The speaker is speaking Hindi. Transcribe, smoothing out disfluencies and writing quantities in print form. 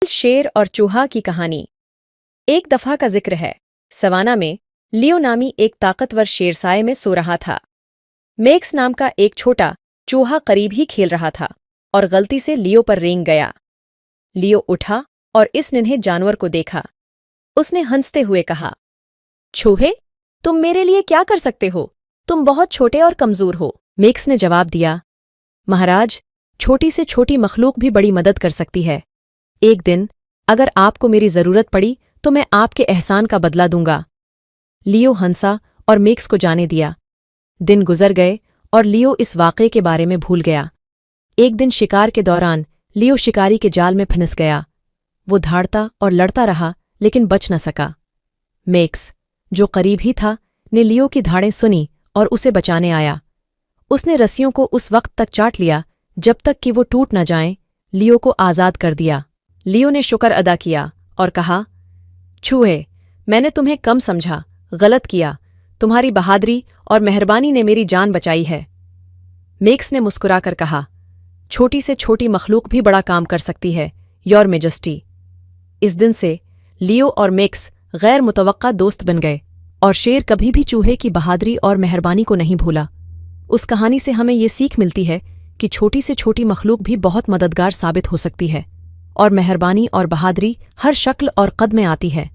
शेर और चूहा की कहानी। एक दफा का जिक्र है, सवाना में लियो नामी एक ताकतवर शेरसाए में सो रहा था। मेक्स नाम का एक छोटा चूहा करीब ही खेल रहा था और गलती से लियो पर रेंग गया। लियो उठा और इस नन्हे जानवर को देखा। उसने हंसते हुए कहा, चूहे, तुम मेरे लिए क्या कर सकते हो? तुम बहुत छोटे और कमजोर हो। मेक्स ने जवाब दिया, महाराज, छोटी से छोटी मखलूक भी बड़ी मदद कर सकती है। एक दिन अगर आपको मेरी जरूरत पड़ी तो मैं आपके एहसान का बदला दूंगा। लियो हंसा और मेक्स को जाने दिया। दिन गुजर गए और लियो इस वाक़े के बारे में भूल गया। एक दिन शिकार के दौरान लियो शिकारी के जाल में फंस गया। वो धाड़ता और लड़ता रहा लेकिन बच न सका। मेक्स, जो करीब ही था, ने लियो की धाड़ें सुनी और उसे बचाने आया। उसने रस्सियों को उस वक्त तक चाट लिया जब तक कि वो टूट न जाएं। लियो को आज़ाद कर दिया। लियो ने शुक्र अदा किया और कहा, चूहे, मैंने तुम्हें कम समझा, गलत किया। तुम्हारी बहादुरी और मेहरबानी ने मेरी जान बचाई है। मेक्स ने मुस्कुराकर कहा, छोटी से छोटी मखलूक भी बड़ा काम कर सकती है, योर मेजेस्टी। इस दिन से लियो और मेक्स गैर मुतवक्का दोस्त बन गए और शेर कभी भी चूहे की बहादुरी और मेहरबानी को नहीं भूला। उस कहानी से हमें ये सीख मिलती है कि छोटी से छोटी मखलूक भी बहुत मददगार साबित हो सकती है और मेहरबानी और बहादुरी हर शक्ल और कद में आती है।